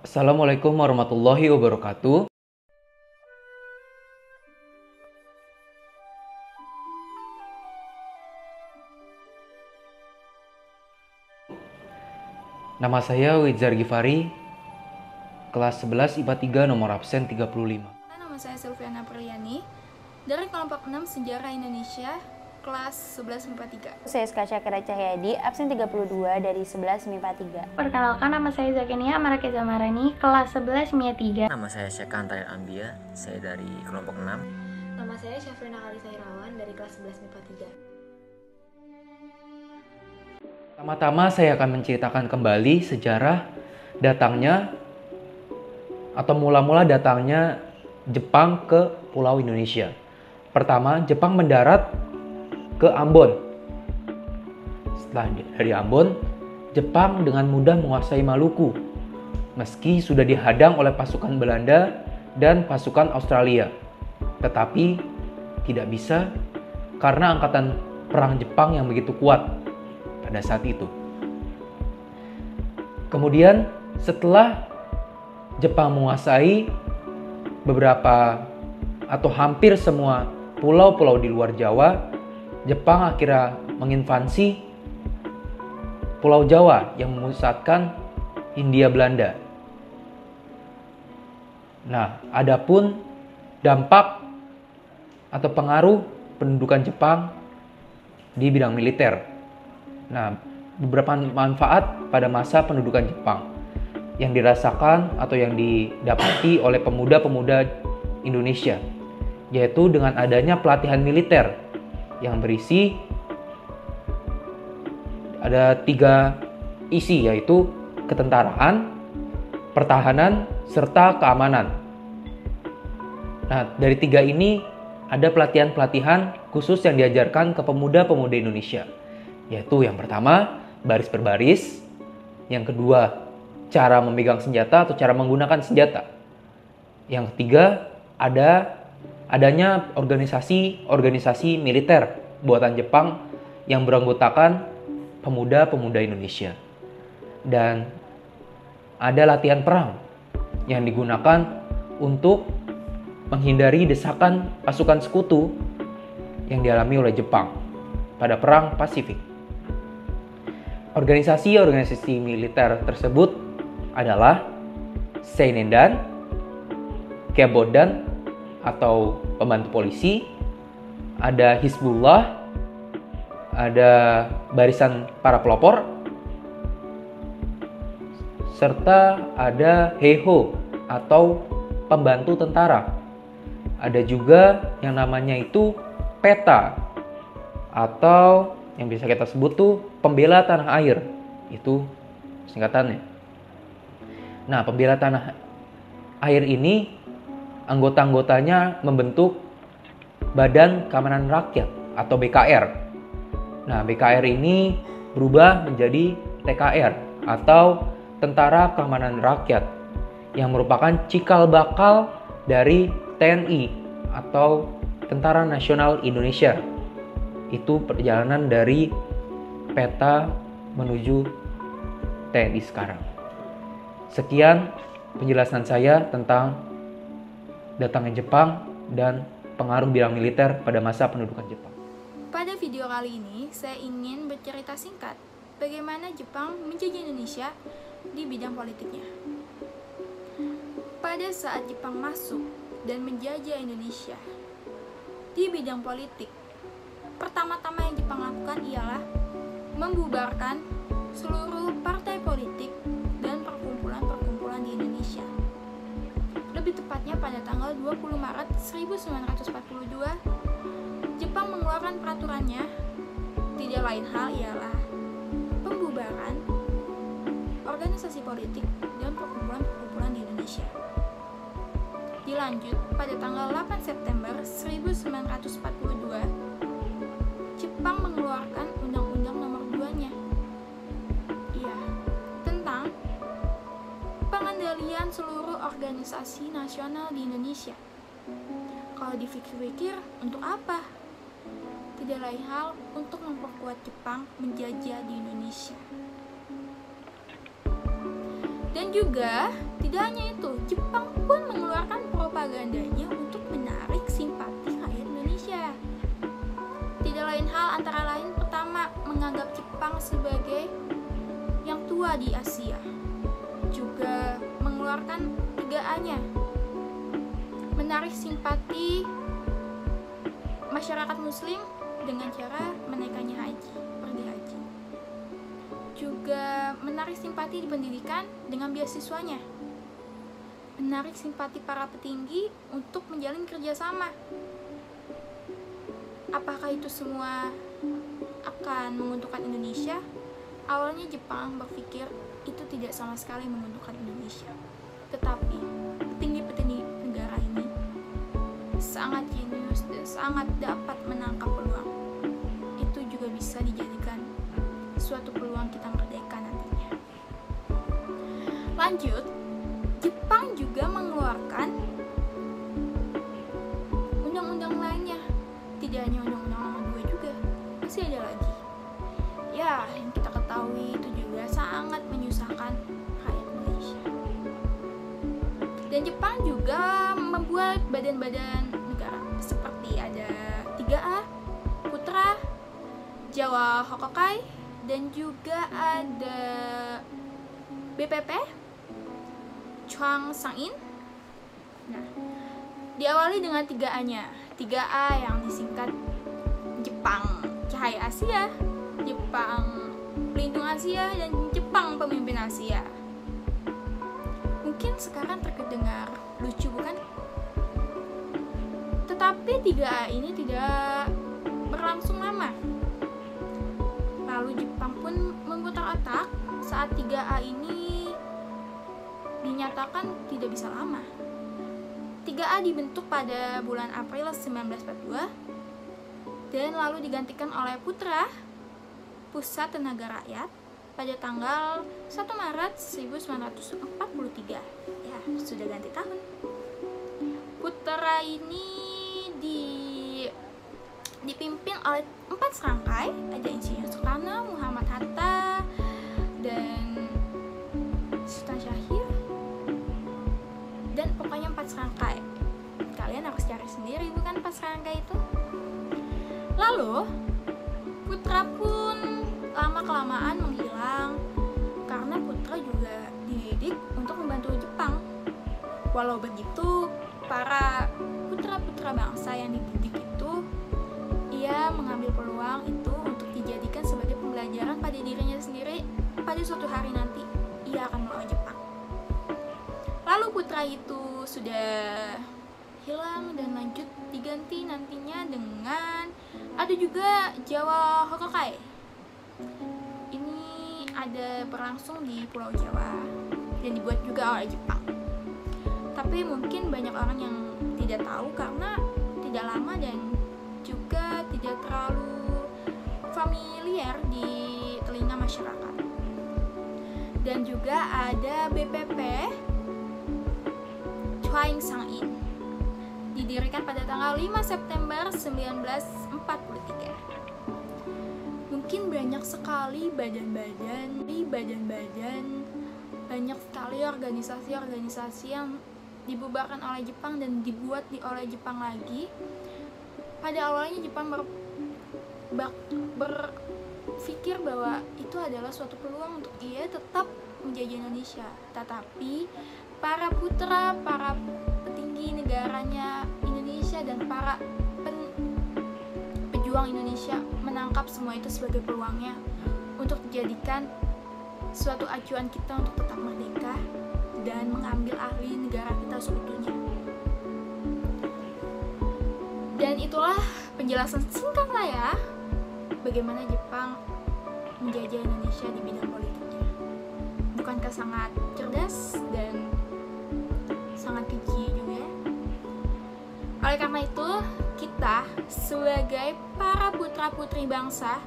Assalamualaikum warahmatullahi wabarakatuh. Nama saya Wizar Gifari, kelas 11 IPA 3 nomor absen 35. Nama saya Silviana Priyani, dari kelompok 6 Sejarah Indonesia, kelas 11 MIPA 3. Saya Skasya Cahyadi, absen 32 dari 11 MIPA 3. Perkenalkan, nama saya Zakenia Marakeza Marani, kelas 11 MIPA 3. Nama saya Syekan Tahir Ambia, saya dari kelompok 6. Nama saya Syafrina Kalisa Irawan dari kelas 11 MIPA 3. Pertama-tama saya akan menceritakan kembali sejarah datangnya atau mula-mula datangnya Jepang ke Pulau Indonesia. Pertama, Jepang mendarat ke Ambon. Setelah dari Ambon, Jepang dengan mudah menguasai Maluku, meski sudah dihadang oleh pasukan Belanda dan pasukan Australia. Tetapi tidak bisa karena angkatan perang Jepang yang begitu kuat pada saat itu. Kemudian setelah Jepang menguasai beberapa atau hampir semua pulau-pulau di luar Jawa, Jepang akhirnya menginvasi Pulau Jawa yang memusatkan Hindia Belanda. Nah, adapun dampak atau pengaruh pendudukan Jepang di bidang militer. Nah, beberapa manfaat pada masa pendudukan Jepang yang dirasakan atau yang didapati oleh pemuda-pemuda Indonesia, yaitu dengan adanya pelatihan militer yang berisi ada 3 isi, yaitu ketentaraan, pertahanan, serta keamanan. Nah, dari 3 ini ada pelatihan-pelatihan khusus yang diajarkan ke pemuda-pemuda Indonesia, yaitu yang pertama, baris per baris, yang kedua, cara memegang senjata atau cara menggunakan senjata. Yang ketiga, adanya organisasi militer buatan Jepang yang beranggotakan pemuda-pemuda Indonesia. Dan ada latihan perang yang digunakan untuk menghindari desakan pasukan sekutu yang dialami oleh Jepang pada Perang Pasifik. Organisasi militer tersebut adalah Seinendan, Kebodan atau pembantu polisi, ada Hizbullah, ada barisan para pelopor, serta ada Heiho atau pembantu tentara. Ada juga yang namanya itu PETA atau yang bisa kita sebut tuh pembela tanah air. Itu singkatannya. Nah, pembela tanah air ini anggota-anggotanya membentuk Badan Keamanan Rakyat atau BKR. Nah, BKR ini berubah menjadi TKR atau Tentara Keamanan Rakyat yang merupakan cikal bakal dari TNI atau Tentara Nasional Indonesia. Itu perjalanan dari peta menuju TNI sekarang. Sekian penjelasan saya tentang datangnya Jepang dan pengaruh bidang militer pada masa pendudukan Jepang. Pada video kali ini, saya ingin bercerita singkat bagaimana Jepang menjajah Indonesia di bidang politiknya. Pada saat Jepang masuk dan menjajah Indonesia di bidang politik, pertama-tama yang Jepang lakukan ialah membubarkan seluruh partai politik dan perkumpulan-perkumpulan di Indonesia. Lebih tepatnya pada tanggal 20 Maret 1942, Jepang mengeluarkan peraturannya, tidak lain hal ialah pembubaran organisasi politik dan perkumpulan-perkumpulan di Indonesia. Dilanjut pada tanggal 8 September 1942, Jepang mengeluarkan Undang-Undang Nomor 2-nya. Iya, tentang pengendalian seluruh organisasi nasional di Indonesia. Kalau dipikir-pikir, untuk apa? Tidak lain hal untuk memperkuat Jepang menjajah di Indonesia. Dan juga tidak Tidak hanya itu, Jepang pun mengeluarkan propagandanya untuk menarik simpati rakyat Indonesia. Tidak lain hal antara lain pertama menganggap Jepang sebagai yang tua di Asia. Juga mengeluarkan 3A-nya, menarik simpati masyarakat muslim dengan cara menaikkannya pergi haji. Juga menarik simpati di pendidikan dengan beasiswanya. Menarik simpati para petinggi untuk menjalin kerjasama. Apakah itu semua akan menguntungkan Indonesia? Awalnya Jepang berpikir itu tidak sama sekali menguntungkan Indonesia. Tetapi petinggi-petinggi negara ini sangat jenius dan sangat dapat menangkap peluang. Itu juga bisa dijadikan suatu peluang kita merdeka nantinya. Lanjut, Jepang juga mengeluarkan undang-undang lainnya. Tidak hanya undang-undang nomor 2 juga, masih ada lagi. Ya, yang kita ketahui itu juga sangat menyusahkan rakyat Indonesia. Dan Jepang juga membuat badan-badan negara seperti ada 3A, Putra, Jawa Hokokai, dan juga ada BPP, Chuang Sang-in. Nah, diawali dengan 3A-nya. 3A yang disingkat Jepang Cahaya Asia, Jepang Pelindung Asia, dan Jepang Pemimpin Asia. Mungkin sekarang terdengar lucu, bukan? Tetapi 3A ini tidak berlangsung lama. Lalu Jepang pun memutar otak saat 3A ini dinyatakan tidak bisa lama. 3A dibentuk pada bulan April 1942 dan lalu digantikan oleh Putra, Pusat Tenaga Rakyat, pada tanggal 1 Maret 1943. Ya, sudah ganti tahun. Putra ini dipimpin oleh 4 serangkai, ada Insinyur Soekarno, Muhammad Hatta, dan Sultan Syahrir, dan pokoknya 4 serangkai. Kalian harus cari sendiri, bukan 4 serangkai itu. Lalu Putra pun lama-kelamaan menghilang karena Putra juga dididik untuk membantu Jepang. Walau begitu, para putra-putra bangsa yang dididik itu, ia mengambil peluang itu untuk dijadikan sebagai pembelajaran pada dirinya sendiri. Pada suatu hari nanti ia akan melawan Jepang. Lalu Putra itu sudah hilang dan lanjut diganti nantinya dengan ada juga Jawa Hokokai. Ini ada berlangsung di Pulau Jawa dan dibuat juga oleh Jepang. Tapi mungkin banyak orang yang tidak tahu karena tidak lama dan juga tidak terlalu familiar di telinga masyarakat. Dan juga ada BPP Chuang Sang-in, didirikan pada tanggal 5 September 1943. Mungkin banyak sekali badan-badan, banyak sekali organisasi-organisasi yang dibubarkan oleh Jepang dan dibuat oleh Jepang lagi. Pada awalnya Jepang berpikir bahwa itu adalah suatu peluang untuk ia tetap menjajah Indonesia. Tetapi para putra, para petinggi negaranya Indonesia dan para pejuang Indonesia menangkap semua itu sebagai peluangnya untuk dijadikan suatu acuan kita untuk tetap merdeka dan mengambil alih negara kita seutuhnya. Dan itulah penjelasan singkat saya bagaimana Jepang menjajah Indonesia di bidang politiknya. Bukankah sangat cerdas dan sangat keji juga? Oleh karena itu, kita sebagai para putra-putri bangsa,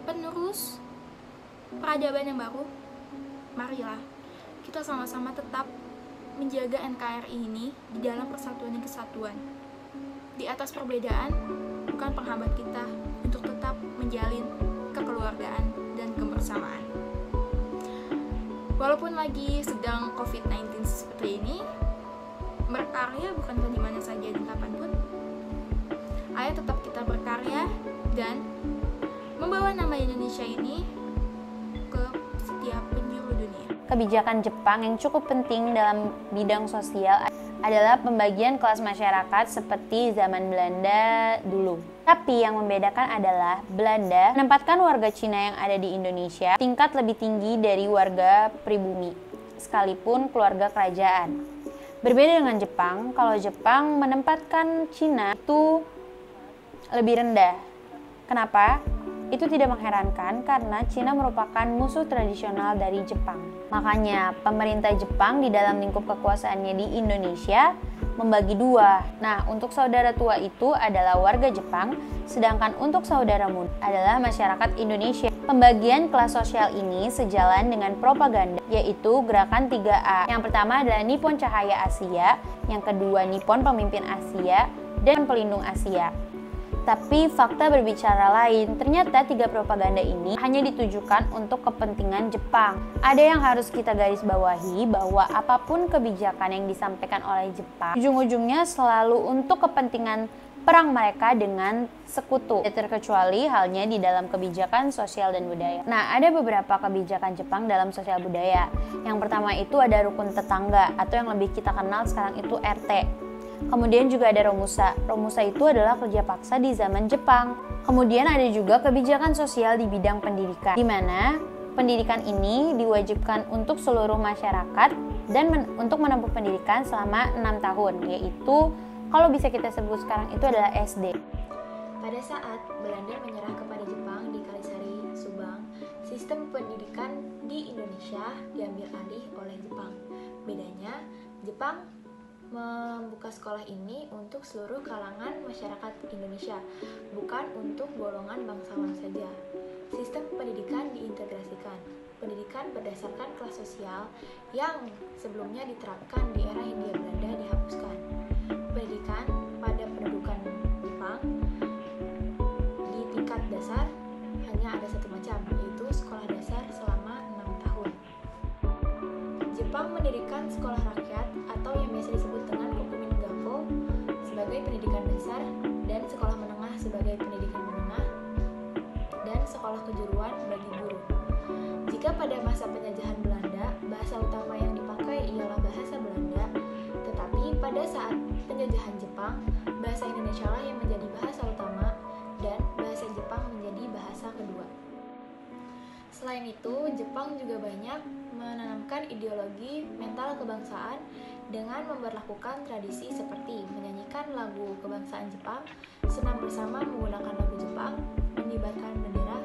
penerus peradaban yang baru, marilah kita sama-sama tetap menjaga NKRI ini di dalam persatuan dan kesatuan. Di atas perbedaan bukan penghambat kita untuk tetap menjalin kekeluargaan dan kebersamaan. Walaupun lagi sedang COVID-19 berkarya bukanlah di mana saja dan kapanpun. Ayo tetap kita berkarya dan membawa nama Indonesia ini ke setiap penjuru dunia. Kebijakan Jepang yang cukup penting dalam bidang sosial adalah pembagian kelas masyarakat seperti zaman Belanda dulu. Tapi yang membedakan adalah Belanda menempatkan warga Cina yang ada di Indonesia tingkat lebih tinggi dari warga pribumi, sekalipun keluarga kerajaan. Berbeda dengan Jepang, kalau Jepang menempatkan Cina itu lebih rendah. Kenapa? Itu tidak mengherankan karena Cina merupakan musuh tradisional dari Jepang. Makanya pemerintah Jepang di dalam lingkup kekuasaannya di Indonesia membagi dua. Nah, untuk saudara tua itu adalah warga Jepang, sedangkan untuk saudara muda adalah masyarakat Indonesia. Pembagian kelas sosial ini sejalan dengan propaganda, yaitu gerakan 3A. Yang pertama adalah Nippon Cahaya Asia, yang kedua Nippon Pemimpin Asia, dan Pelindung Asia. Tapi fakta berbicara lain, ternyata 3 propaganda ini hanya ditujukan untuk kepentingan Jepang. Ada yang harus kita garis bawahi bahwa apapun kebijakan yang disampaikan oleh Jepang, ujung-ujungnya selalu untuk kepentingan perang mereka dengan sekutu, terkecuali halnya di dalam kebijakan sosial dan budaya. Nah, ada beberapa kebijakan Jepang dalam sosial budaya. Yang pertama itu ada rukun tetangga, atau yang lebih kita kenal sekarang itu RT. Kemudian juga ada romusa. Romusa itu adalah kerja paksa di zaman Jepang. Kemudian ada juga kebijakan sosial di bidang pendidikan, di mana pendidikan ini diwajibkan untuk seluruh masyarakat dan untuk menempuh pendidikan selama 6 tahun, yaitu kalau bisa kita sebut sekarang itu adalah SD. Pada saat Belanda menyerah kepada Jepang di Kalisari, Subang, sistem pendidikan di Indonesia diambil alih oleh Jepang. Bedanya, Jepang membuka sekolah ini untuk seluruh kalangan masyarakat Indonesia, bukan untuk golongan bangsawan saja. Sistem pendidikan diintegrasikan. Pendidikan berdasarkan kelas sosial yang sebelumnya diterapkan di era Hindia Belanda dihapuskan. Pendidikan pada pendudukan Jepang di tingkat dasar hanya ada satu macam, yaitu sekolah dasar selama 6 tahun. Jepang mendirikan sekolah rakyat atau yang biasa disebut dengan Kokumin-Gakko sebagai pendidikan dasar dan sekolah menengah sebagai pendidikan menengah dan sekolah kejuruan bagi guru. Jika pada masa penjajahan Belanda, bahasa utama yang dipakai ialah bahasa Belanda, tetapi pada saat penjajahan Jepang, bahasa Indonesia lah yang menjadi bahasa utama dan bahasa Jepang menjadi bahasa kedua. Selain itu, Jepang juga banyak menanamkan ideologi mental kebangsaan dengan memberlakukan tradisi seperti menyanyikan lagu kebangsaan Jepang, senam bersama menggunakan lagu Jepang, mengibarkan bendera,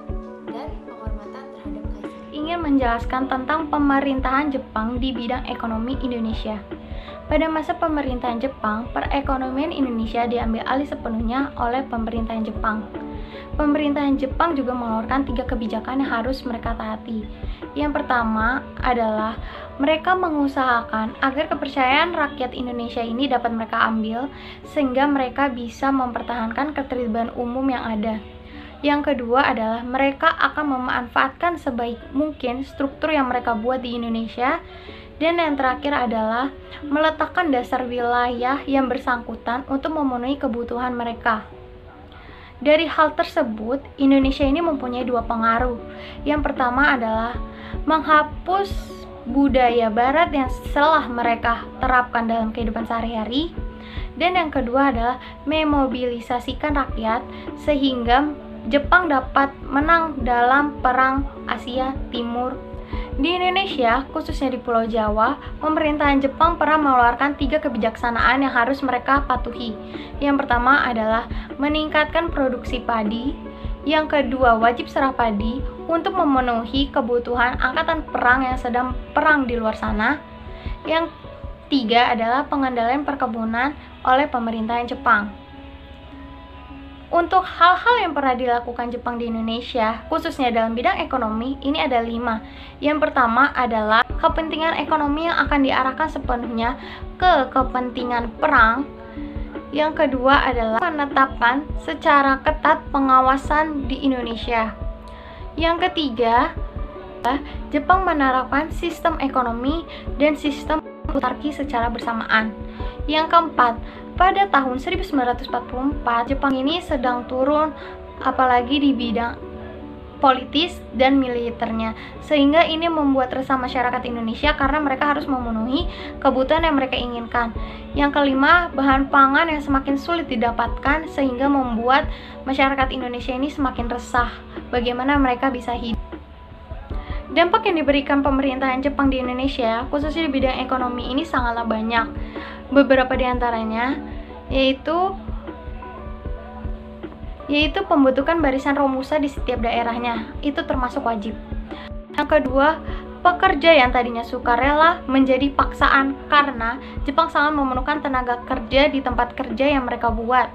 dan penghormatan terhadap kaisar. Ingin menjelaskan tentang pemerintahan Jepang di bidang ekonomi Indonesia. Pada masa pemerintahan Jepang, perekonomian Indonesia diambil alih sepenuhnya oleh pemerintahan Jepang. Pemerintahan Jepang juga mengeluarkan 3 kebijakan yang harus mereka taati. Yang pertama adalah mereka mengusahakan agar kepercayaan rakyat Indonesia ini dapat mereka ambil sehingga mereka bisa mempertahankan ketertiban umum yang ada. Yang kedua adalah mereka akan memanfaatkan sebaik mungkin struktur yang mereka buat di Indonesia. Dan yang terakhir adalah meletakkan dasar wilayah yang bersangkutan untuk memenuhi kebutuhan mereka. Dari hal tersebut, Indonesia ini mempunyai 2 pengaruh. Yang pertama adalah menghapus budaya barat yang telah mereka terapkan dalam kehidupan sehari-hari. Dan yang kedua adalah memobilisasikan rakyat sehingga Jepang dapat menang dalam Perang Asia Timur. Di Indonesia, khususnya di Pulau Jawa, pemerintahan Jepang pernah mengeluarkan 3 kebijaksanaan yang harus mereka patuhi. Yang pertama adalah meningkatkan produksi padi. Yang kedua, wajib serah padi untuk memenuhi kebutuhan angkatan perang yang sedang perang di luar sana. Yang ketiga adalah pengendalian perkebunan oleh pemerintahan Jepang. Untuk hal-hal yang pernah dilakukan Jepang di Indonesia, khususnya dalam bidang ekonomi, ini ada 5. Yang pertama adalah kepentingan ekonomi yang akan diarahkan sepenuhnya ke kepentingan perang. Yang kedua adalah menetapkan secara ketat pengawasan di Indonesia. Yang ketiga, Jepang menerapkan sistem ekonomi dan sistem autarki secara bersamaan. Yang keempat, pada tahun 1944 Jepang ini sedang turun apalagi di bidang politis dan militernya, sehingga ini membuat resah masyarakat Indonesia karena mereka harus memenuhi kebutuhan yang mereka inginkan. Yang kelima, bahan pangan yang semakin sulit didapatkan sehingga membuat masyarakat Indonesia ini semakin resah bagaimana mereka bisa hidup. Dampak yang diberikan pemerintahan Jepang di Indonesia, khususnya di bidang ekonomi ini sangatlah banyak. Beberapa di antaranya yaitu pembentukan barisan romusa di setiap daerahnya, itu termasuk wajib. Yang kedua, pekerja yang tadinya sukarela menjadi paksaan karena Jepang sangat memerlukan tenaga kerja di tempat kerja yang mereka buat.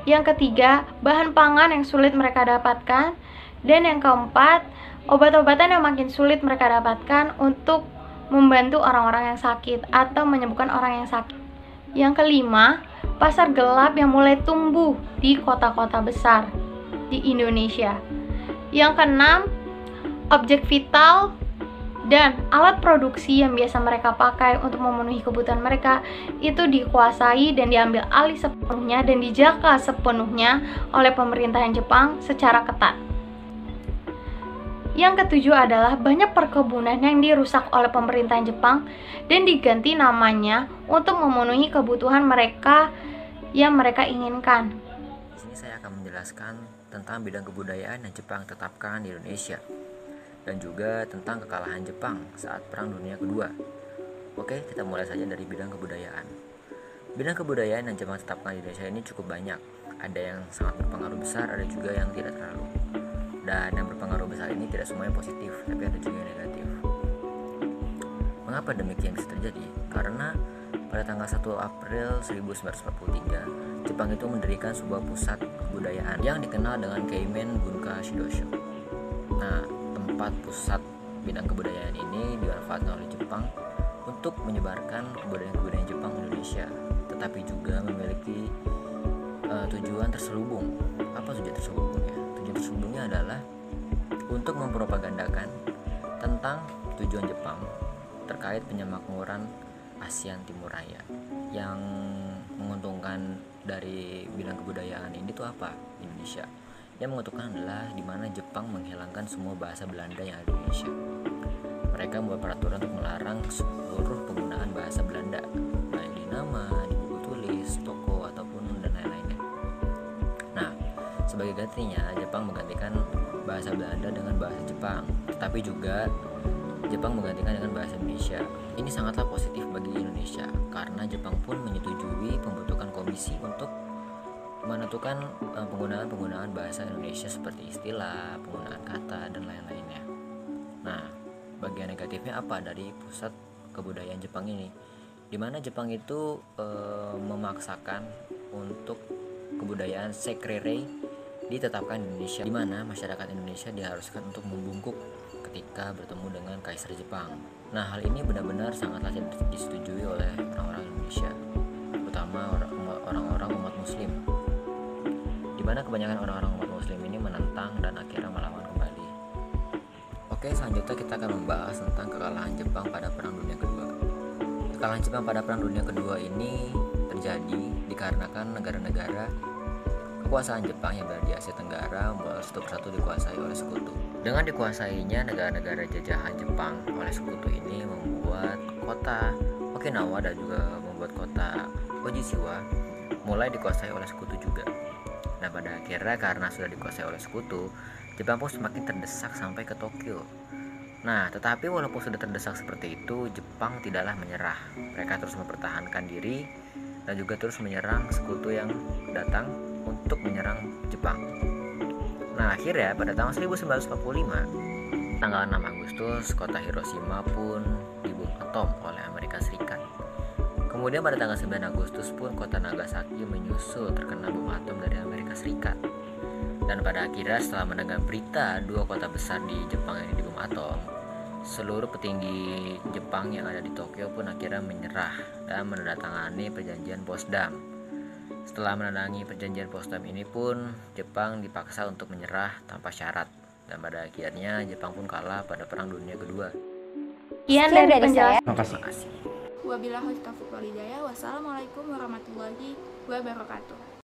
Yang ketiga, bahan pangan yang sulit mereka dapatkan. Dan yang keempat, obat-obatan yang makin sulit mereka dapatkan untuk membantu orang-orang yang sakit atau menyembuhkan orang yang sakit. Yang kelima, pasar gelap yang mulai tumbuh di kota-kota besar di Indonesia. Yang keenam, objek vital dan alat produksi yang biasa mereka pakai untuk memenuhi kebutuhan mereka itu dikuasai dan diambil alih sepenuhnya dan dijaga sepenuhnya oleh pemerintahan Jepang secara ketat. Yang ketujuh adalah banyak perkebunan yang dirusak oleh pemerintahan Jepang dan diganti namanya untuk memenuhi kebutuhan mereka yang mereka inginkan. Di sini saya akan menjelaskan tentang bidang kebudayaan yang Jepang tetapkan di Indonesia dan juga tentang kekalahan Jepang saat Perang Dunia Kedua. Oke, kita mulai saja dari bidang kebudayaan. Bidang kebudayaan yang Jepang tetapkan di Indonesia ini cukup banyak. Ada yang sangat berpengaruh besar, ada juga yang tidak terlalu. Dan yang berpengaruh besar ini tidak semuanya positif, tapi ada juga yang negatif. Mengapa demikian bisa terjadi? Karena pada tanggal 1 April 1943, Jepang itu mendirikan sebuah pusat kebudayaan yang dikenal dengan Keimen Bunka Shidosho. Nah, tempat pusat bidang kebudayaan ini dimanfaatkan oleh Jepang untuk menyebarkan kebudayaan Jepang di Indonesia, tetapi juga memiliki tujuan terselubung. Apa tujuan terselubungnya? Tujuan terselubungnya adalah untuk mempropagandakan tentang tujuan Jepang terkait penyemakmuran ASEAN Timur Raya. Yang menguntungkan dari bidang kebudayaan ini tuh apa? Indonesia. Yang menguntungkan adalah di mana Jepang menghilangkan semua bahasa Belanda yang ada di Indonesia. Mereka membuat peraturan untuk melarang seluruh penggunaan bahasa Belanda, baik di nama, di buku tulis, toko, ataupun dan lain-lainnya. Nah, sebagai gantinya Jepang menggantikan bahasa Belanda dengan bahasa Jepang, tetapi juga Jepang menggantikan dengan bahasa Indonesia. Ini sangatlah positif bagi Indonesia karena Jepang pun menyetujui pembentukan komisi untuk menentukan penggunaan bahasa Indonesia seperti istilah, penggunaan kata, dan lain-lainnya. Nah, bagian negatifnya apa dari pusat kebudayaan Jepang ini? Di mana Jepang itu memaksakan untuk kebudayaan Seikirei ditetapkan di Indonesia, di mana masyarakat Indonesia diharuskan untuk membungkuk ketika bertemu dengan Kaisar Jepang. Nah, hal ini benar-benar sangatlah disetujui oleh orang-orang Indonesia, terutama orang-orang umat Muslim, di mana kebanyakan orang-orang umat Muslim ini menentang dan akhirnya melawan kembali. Oke, selanjutnya kita akan membahas tentang kekalahan Jepang pada Perang Dunia Kedua. Kekalahan Jepang pada Perang Dunia Kedua ini terjadi dikarenakan negara-negara kekuasaan Jepang yang berada di Asia Tenggara mulai satu persatu dikuasai oleh sekutu. Dengan dikuasainya negara-negara jajahan Jepang oleh sekutu ini membuat kota Okinawa dan juga membuat kota Ojishiwa mulai dikuasai oleh sekutu juga. Nah, pada akhirnya karena sudah dikuasai oleh sekutu, Jepang pun semakin terdesak sampai ke Tokyo. Nah, tetapi walaupun sudah terdesak seperti itu, Jepang tidaklah menyerah. Mereka terus mempertahankan diri dan juga terus menyerang sekutu yang datang untuk menyerang Jepang. Nah, akhirnya pada tahun 1945, tanggal 6 Agustus, kota Hiroshima pun dibom atom oleh Amerika Serikat. Kemudian pada tanggal 9 Agustus pun kota Nagasaki menyusul terkena bom atom dari Amerika Serikat. Dan pada akhirnya setelah mendengar berita dua kota besar di Jepang ini dibom atom, seluruh petinggi Jepang yang ada di Tokyo pun akhirnya menyerah dan menandatangani perjanjian Potsdam. Setelah menandatangani perjanjian Potsdam ini pun Jepang dipaksa untuk menyerah tanpa syarat, dan pada akhirnya Jepang pun kalah pada Perang Dunia Kedua. Sekian dari penjelasan. Terima kasih. Wabillahi taufiq wal hidayah. Wassalamualaikum warahmatullahi wabarakatuh.